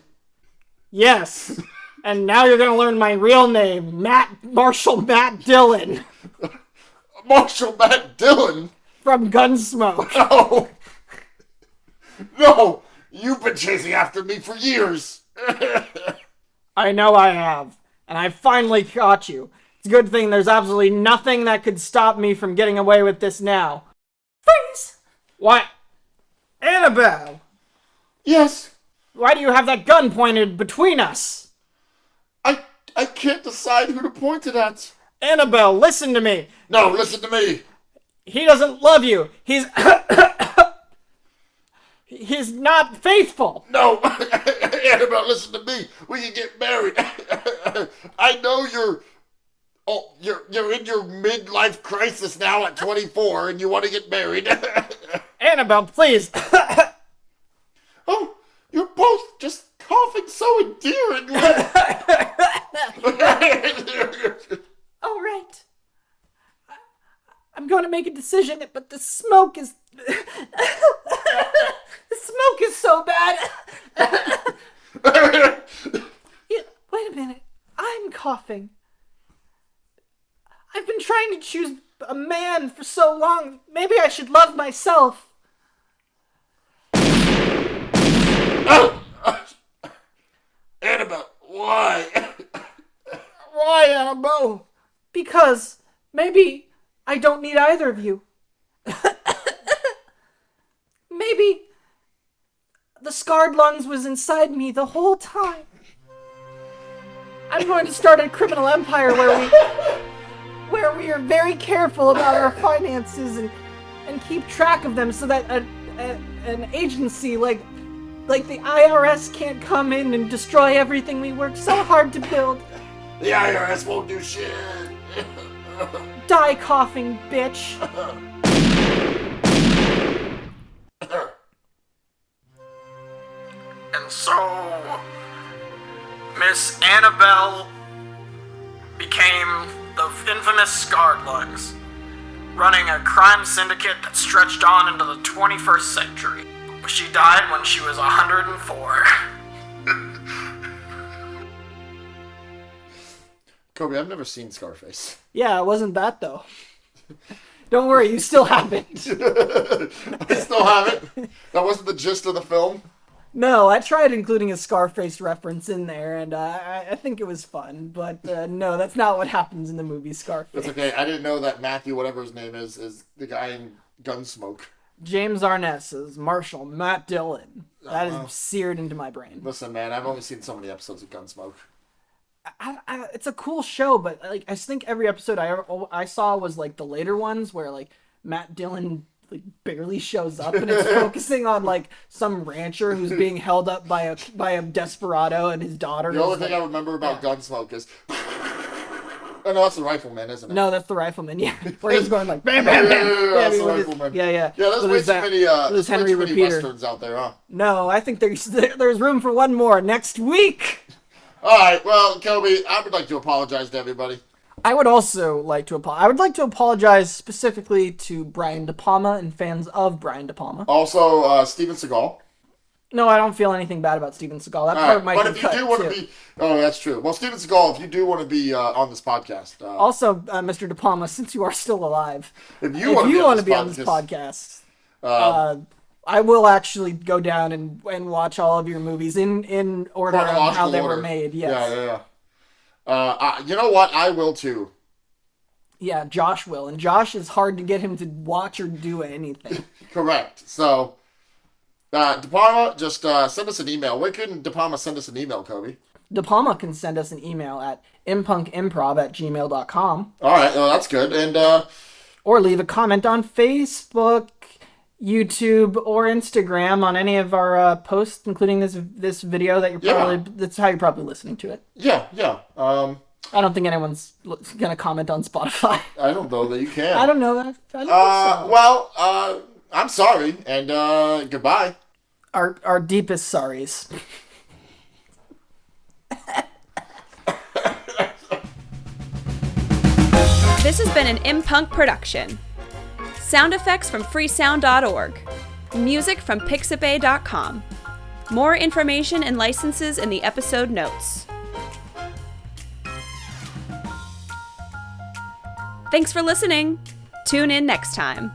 Yes. And now you're gonna learn my real name, Marshall Matt Dillon. Marshall Matt Dillon? From Gunsmoke. No. No. You've been chasing after me for years. I know I have. And I finally caught you. It's a good thing there's absolutely nothing that could stop me from getting away with this now. Freeze! What? Annabelle! Yes. Why do you have that gun pointed between us? I can't decide who to point it at. Annabelle, listen to me. No, listen to me. He doesn't love you. He's not faithful. No. Annabelle, listen to me. We can get married. I know you're in your midlife crisis now at 24 and you want to get married. Annabelle, please. Oh, you're both just coughing so endearingly. All right. I'm going to make a decision, but the smoke is... the smoke is so bad. Yeah, wait a minute. I'm coughing. I've been trying to choose a man for so long. Maybe I should love myself. Annabelle, why? Why, Annabelle? Because maybe I don't need either of you. Maybe the scarred lungs was inside me the whole time. I'm going to start a criminal empire where we are very careful about our finances and keep track of them so that an agency like the IRS can't come in and destroy everything we worked so hard to build. The IRS won't do shit. Die coughing, bitch. And so, Miss Annabelle became the infamous Scarred Lungs, running a crime syndicate that stretched on into the 21st century. She died when she was 104. Koby, I've never seen Scarface. Yeah, it wasn't that though. Don't worry, you still haven't. I still haven't. That wasn't the gist of the film. No, I tried including a Scarface reference in there, and I think it was fun, but no, that's not what happens in the movie Scarface. That's okay. I didn't know that Matthew, whatever his name is the guy in Gunsmoke. James Arness is Marshall Matt Dillon. That is seared into my brain. Listen, man, I've only seen so many episodes of Gunsmoke. It's a cool show, but like I think every episode I saw was like the later ones where like Matt Dillon like barely shows up, and it's focusing on like some rancher who's being held up by a desperado and his daughter. The only thing I remember about Gunsmoke is oh no, that's the rifleman, isn't it? No, that's the rifleman. Yeah, where he's going like bam, bam, bam. That's the rifleman. Yeah. There's way too many Repeater. westerns out there, huh? No, I think there's room for one more next week. All right, well, Koby, I would like to apologize to everybody. I would also like to apologize specifically to Brian De Palma and fans of Brian De Palma. Also, Steven Seagal. No, I don't feel anything bad about Steven Seagal. That part might but be if you cut, do want too. to be, oh, that's true. Well, Steven Seagal, if you do want to be on this podcast, Also, Mr. De Palma, since you are still alive, if you want to be on this podcast, I will actually go down and watch all of your movies in order of how they were made. Yes. Yeah. You know what? I will too. Yeah, Josh will, and Josh is hard to get him to watch or do anything. Correct. So, De Palma, just send us an email. Where can De Palma send us an email, Koby? De Palma can send us an email at impunkimprov@gmail.com. All right, well, that's good. And or leave a comment on Facebook, YouTube, or Instagram on any of our posts, including this video that that's how you're probably listening to it. Yeah. I don't think anyone's gonna comment on Spotify. I don't know that you can. I don't know that. I don't think so. Well, I'm sorry, and goodbye. Our deepest sorries. This has been an imPunk production. Sound effects from freesound.org. Music from pixabay.com. More information and licenses in the episode notes. Thanks for listening. Tune in next time.